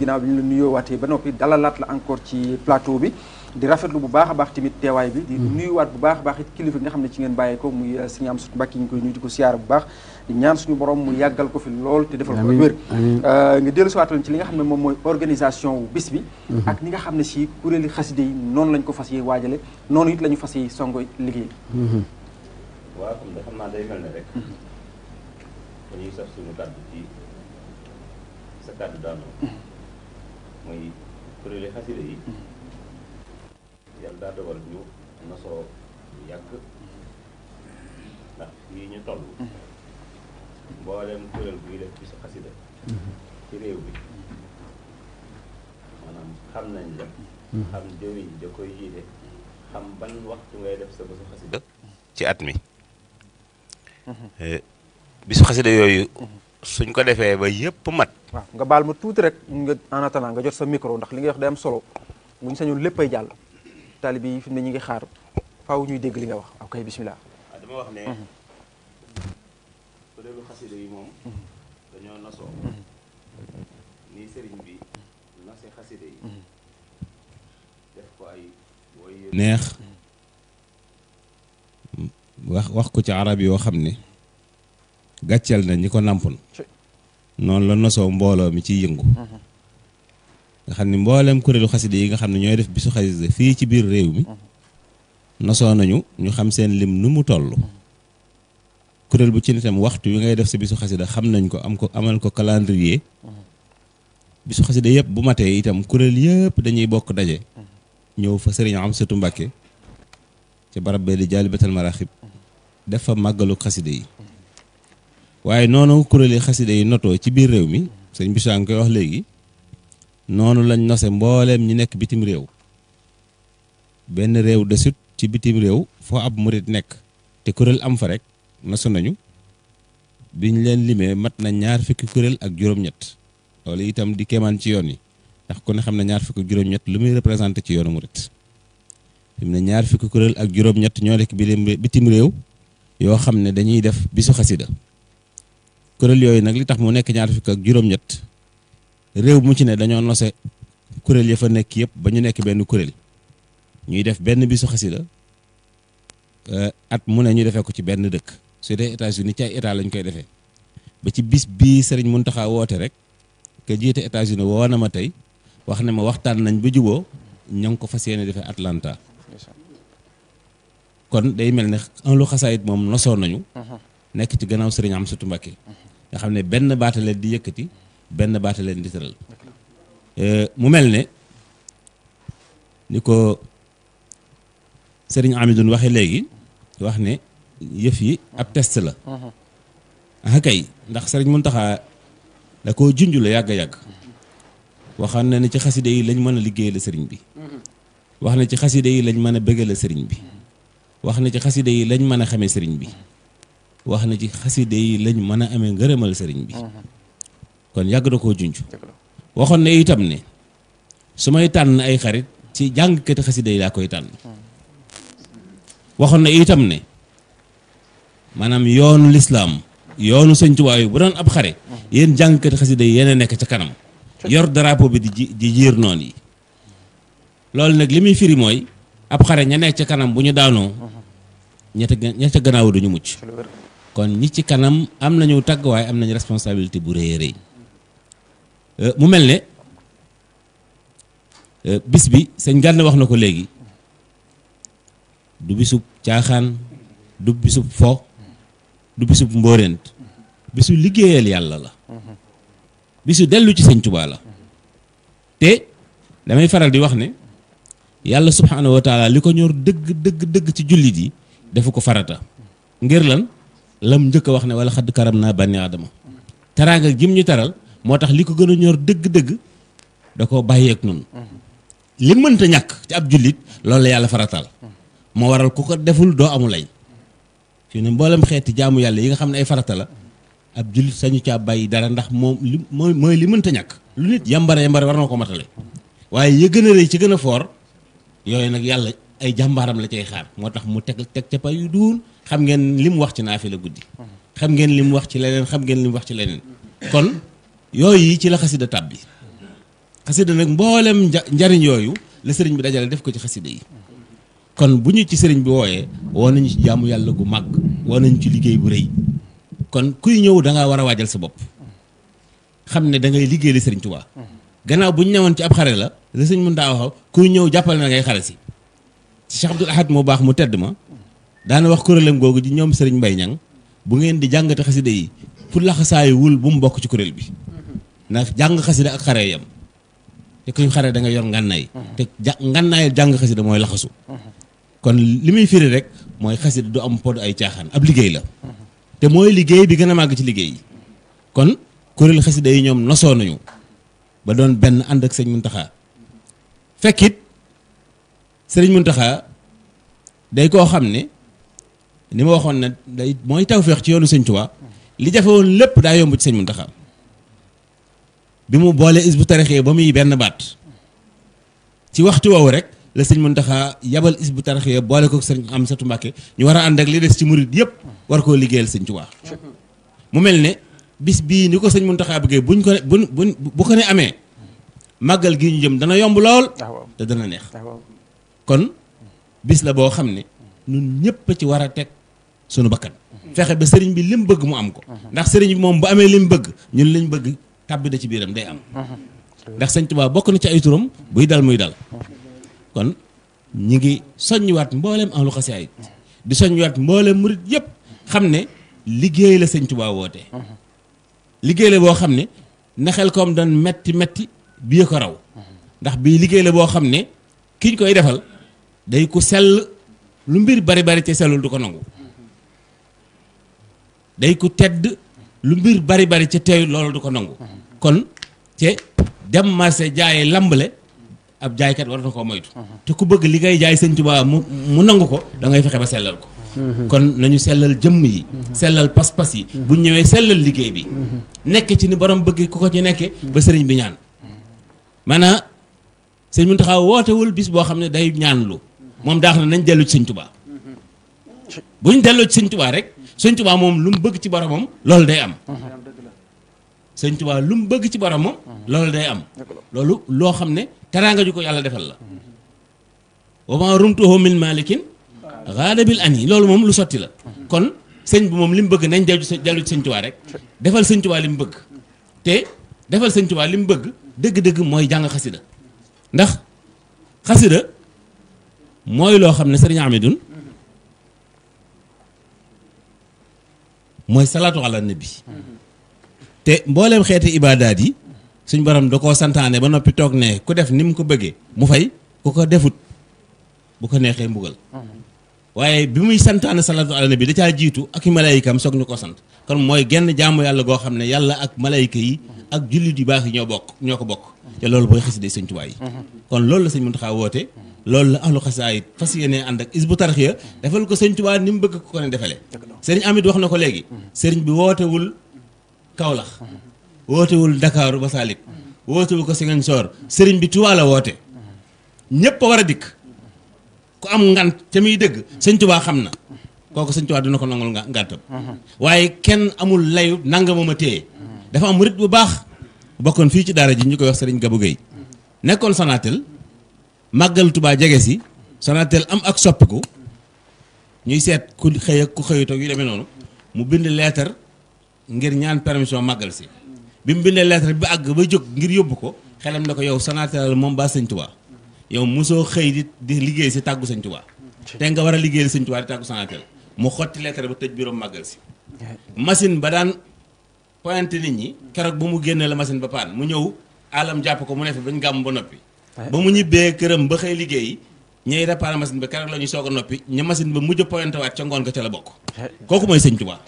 ginnaaw bi ñu la nuyoowaatee ba noppi dalalaat la encore ci plateau bi di rafetlu bu baax a baax tamit teewaay bi di nuyuwaat bu baax a baax it kilifa nga xam ne ci ngeen bàyyee ko muy Serigne Amsatou Mbacké ñu koy nuyu di ko siyaara bu baax di ñaan suñu borom mu yàggal ko fi lool te defal ko wér nga dellu si waatoon ci li nga xam ne moom mooy organisation wu bis bi ak ni nga xam ne si kuréeli xaside yi noonu lañ ko fas yee waajale noonu it la ñu fas yee songo liggéey waaw comme da xam naa day mel ne rek dañuy saf suñu kàddu ci sa kàddu daanoo mooy kuréeli xaside yi yàlla daa dogal ñu nasoo yàgg ndax fii ñu toll mboolem kuréel buy def ci sa xasida ci réew bi maanaam xam nañ la xam jëwiñ da koy jiite xam ban waxtu ngay def sa bésu xasida ci at mi bisu xasida yooyu suñ ko defee ba yëpp mat waaw nga baal ma tuuti rek nga en attendant nga jot sa micro ndax li nga wax day am solo bu ñu sañoon léppay jàll taalibe yi fi mu ne ñu ngi xaar faaw ñuy dégg li nga wax ok bismillah waaw dama wax ne kuréelu xasida yi moom dañoo nasoo nii sëriñ bi nase xasida yi def ko ay woy neex wax ko ci arab yoo xam ne gàcceel na ñi ko nàmpoon noonu la nosoo mbooloo mi ciy yëngu nga xam ne mboolem kuréelu xasida yi nga xam ne ñooy def bisu xasida fii ci biir réew mi nosoo nañu ñu xam seen lim nu mu toll kuréel bu ci nitam waxtu wi ngay def sa bisu xasida xam nañ ko amal ko calendrier bisu xasida yëpp bu matee itam kuréel yëpp dañuy bokk daje ñëw fa Serigne Amsatou Mbacké ci barab bee di Jaalibatul Maraaxib def fa màggalu xasida yi waaye noonu kuréeli xasida yi notoo ci biir réew mi sëñ Bichra nga koy wax léegi noonu lañ nose mbooleem ñi nekk bitim réew benn réew desut ci bitim réew foo ab murit nekk te kuréel am fa rek nosu nañu biñ leen limee mat na 20 kuréel ak juróom-ñett loolu itam di kéemaan ci yoon yi ndax ku ne xam ne 20 ak juróom-ñett lu muy représenté ci yoonu murit fi mu ne 20 kuréel ak juróom-ñett ñoo nekk bitim réew yoo xam ne dañuy def bisu xasida kuréel yooyu nag li tax mu nekk 20 ak juróom-ñett réew mu ci ne dañoo nose kuréel ya fa nekk yëpp ba ñu nekk benn kuréel ñuy def benn bisu xasida at mu ne ñu defee ko ci benn dëkk su dee États-Unis ci ay état lañ koy defee ba ci bis bii Serigne Mountakha woote rek ke jiite États-Unis woo na ma tey wax ne ma waxtaan nañ ba juboo ña ngi ko fas yéene defee Atlanta kon day mel ne lu xasaayit moom nosoo nañu nekk ci gannaaw Serigne Amsatou Mbacké nga xam ne benn baata leen di yëkkati benn baata leen di tëral mu mel ne ni ko Serigne Amidoune waxe léegi wax ne yëf yi ab test la ah kay ndax Serigne Mountakha da koo junj la yàgg-yàgg waxaan na ne ci xaside yi lañ mën a liggéey la sëriñ bi wax na ci xaside yi lañ mën a bëgge la sëriñ bi wax na ci xaside yi lañ mën a xamee sëriñ bi wax na ci xaside yi lañ mën a amee ngërëmal sëriñ bi kon yàgg da koo junj waxoon na itam ne su may tànn ay xarit ci jàngkati xaside yi laa koy tànn waxoon na itam ne maanaam yoonu lislaam yoonu Sëñ Tuubaa bu doon ab xare yéen jàngkati xaside yi yéen a nekk ca kanam yor drapeau bi di jiir noon yi loolu nag li muy firi mooy ab xare ña nekk ca kanam bu ñu daanoo ña ca gannaaw duñu mucc kon ñi ci kanam am nañu tàgg waaye am nañu responsabilité bu rëy a rëy mu mel ne bis bi sëñ Gana wax na ko léegi du bisub caaxaan du bisub fo du bisub mbóorent bisu liggéeyal yàlla la bisu dellu ci Sëñ Tuubaa la te damay faral di wax ne yàlla subhaanahu wa taala li ko ñor dëgg ci jullit yi defu ko farata ngir lan lam njëkk a wax ne wala xadd karam naa bànni aadama teraanga jim ñu teral moo tax li ko gën a ñor dëgg da ko bàyyeek noonu li mënta ñàkk ci ab jullit loolu la yàlla farataal moo waral ku ko deful doo amu lay fii ne mboolem xeeti jaamu yàlla yi nga xam ne ay farata la ab jullit sañu caa bàyyi dara ndax moom li mooy li mënta ñàkk lu nit yambare war na ko matale waaye ya gën a rëy ci gën a foor yooyu nag yàlla ay jàmbaaram la cay xaar moo tax mu teg ca pay yu duun xam ngeen li mu wax ci naafila guddi xam ngeen li mu wax ci leneen xam ngeen li mu wax ci leneen kon yooyu yi ci la xasida tàbbi xasida nag mboolem njariñ yooyu la sëriñ bi dajale def ko ci xasida yi kon bu ñu ci sëriñ bi wooyee woo nañu ci jaamu yàlla gu màgg woo nañu ci liggéey bu rëy kon kuy ñëw da ngaa war a waajal sa bopp xam ne da ngay liggéey li sëriñ Tuubaa gannaaw bu ñu newoon ci ab xare la sëñ mun daa waxaw kuy ñëw jàppale na ngay xare si Cheikh Abdoul Ahad moo baax mu tedd ma daana wax kuréelam googu ji ñoom sëriñ Mbay Ñang bu ngeen di jàngate xasida yi pour laxasaayu wul bu mu bokk ci kuréel bi ndax jàng xasida ak xare yam te kuñ xare da nga yor ngànnaay te ngànnaayal jàng xasida mooy laxasu kon li muy firi rek mooy xasida du am pod ay caaxaan ab liggéey la te mooy liggéey bi gën a màgg ci liggéey yi kon kuréel xasida yi ñoom nosoo nañu ba doon benn ànd ak sëñ Muntaxa fekkit sëriñ Muntaxa day koo xam ne ni ma waxoon ne day mooy tawfeex ci yoonu sëñ Tuubaa li jafe woon lépp daa yomb ci sëñ Muntaxa bi mu boole Hizbut Tarqiyyah ba muy benn baat ci waxtu woowu rek la sëñ Muntaxa yabal Hizbut Tarqiyyah boole ko sëriñ Amsatu Mbàkke ñu war a ànd ak li des ci murit yëpp war koo liggéeyal sëñ Tuubaa mu mel ne bis bii ni ko sëñ Muntaxa bëggee buñ ko bu ko ne amee màggal gi ñu jëm dana yomb lool te dana neex kon bis la boo xam ne ñun ñëpp ci war a teg sunu bakkan fexe ba sëriñ bi lim bëgg mu am ko ndax sëriñ bi moom bu amee lim bëgg ñun liñ bëgg tàbbi da ci biiram day am ndax sëñ Tuubaa bokk na ci ay turam buy dal muy dal kon ñi ngi soññiwaat mbooleem ahlu xasaayid di soññiwaat mbooleem murit yëpp xam ne liggéey la sëñ Tuubaa woote liggéey la boo xam ne na xel koom doon metti bii ko raw ndax bii liggéey la boo xam ne kiñ koy defal day ku sell lu mbir bari ca sellul du ko nangu day ku tedd lu mbir bari ca teey loolu du ko nangu kon te dem marché jaaye lambale ab jaaykat war na koo moytu te ku bëgg li ngay jaay sëñ Tuubaa mu nangu ko da ngay fexe ba sellal ko kon nañu sellal jëmm yi sellal pas-pas yi bu ñëwee sellal liggéey bi nekk ci ni borom bëgg ku ko ci nekke ba sëriñ bi ñaan maanaam sëñ Muntaxa wootewul bis boo xam ne day ñaan lu moom daax na nañ dellu ci sëñ Tuubaa buñ delloo ci sëñ Tuubaa rek sëñ Tuubaa moom lu mu bëgg ci boromam loolu day am sëñ Tuubaa lu mu bëgg ci boromam loolu day am loolu loo xam ne teraanga ju ko yàlla defal la wa maa rumtuhu min malikin gaadabil an yi loolu moom lu sotti la kon sëñ bi moom li mu bëgg nañ dellu ci sëñ Tuubaa rek defal sëñ Tuubaa li mu bëgg te defal sëñ Tuubaa li mu bëgg dëgg-dëgg mooy jàng xasida ndax xasida mooy loo xam ne sëriñ Amidun mooy salaatu ala nabi te mbooleem xeeti ibaadaat yi suñ borom da koo santaane ba noppi toog ne ku def ni mu ko bëggee mu fay ku ko defut bu ko neexee mbugal waaye bi muy santaane salaatu ala nabi da caa jiitu ak i malaayikam soog ñu ko sant kon mooy genn jaamu yàlla goo xam ne yàlla ak malaayika yi ak jullit yu baax yi ñoo ko bokk te loolu booy xasida sëñ Tuubaa yi kon loolu la sëñ Muntaxa woote loolu la ahlu xasaayid fas yéene ànd ak Hizbut Tarqiyyah defal ko sëñ Tuubaa ni mu bëgg ko ne defalee sëriñ Amit wax na ko léegi sëriñ bi wootewul Kawlax wootewul Ndakaaru ba Saalik wootewul ko Ziguinchor sëriñ bi Tuubaa la woote ñëpp a war a dikk ku am ngant te muy dëgg sëñ Tuubaa xam na kooku sëñ Tuubaa dina ko nangul ngantam waaye kenn amul layu nanga moom a téye dafa am murit bu baax bokkoon fii ci daara ji ñu koy wax sëriñ Gabou Gueye nekkoon Sonatel màggal Tuubaa jege si Sonatel am ak soppiku ñuy seet ku xëy ak ku xëyut ak yu demee noonu mu bind leetar ngir ñaan permission màggal si bi mu bindee leetar bi àgg ba jóg ngir yóbbu ko xelam ne ko yow Sonatel moom baa sëñ Tuubaa yow mosoo xëy di liggéey si tàggu sëñ Tuubaa te nga war a liggéeyal sëñ Tuubaa di tàggu Sonatel mu xotti leetar ba tëj bureau màggal si machine ba daan pointé nit ñi keroog ba mu génnee la machine ba paan mu ñëw alam jàpp ko mu ne fi bañ gàmm ba noppi ba mu ñibbee këram ba xëy liggéey ñay réparé machine ba keroog la ñuy soog a noppi ña machine ba mujj pointé waat ca ngoon ko ca la bokk kooku mooy sëñ Tuubaa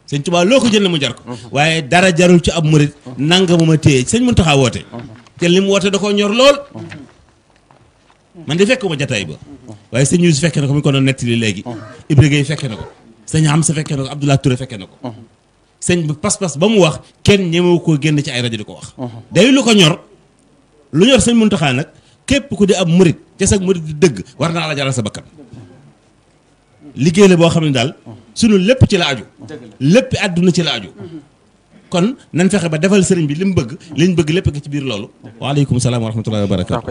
sëñ Tuubaa loo ko jënd mu jar ko waaye dara jarul ci ab murit nanga mu ma téye sëñ Muntaxa woote te li mu woote da koo ñor lool man de fekkuma jataay ba waaye sëñ Yuusu fekke na ko mi ko doon nettali léegi Ibra Gueye fekke na ko sëñ Amsa fekke na ko Abdoulaye Touré fekke na ko sëñ bi pas-pas ba mu wax kenn ñemewu koo génn ci ay rajo di ko wax day lu ko ñor lu ñor sëñ Muntaxa nag képp ku di ab murit te sag murit di dëgg war naa la jaral sa bakkan liggéey la boo xam ne daal sunu lépp ci la aju lépp àdduna ci la aju kon nañ fexe ba defal sëriñ bi li mu bëgg liñ bëgg lépp ci biir loolu waaleykum salaam wa rahmatullahi wa barakatu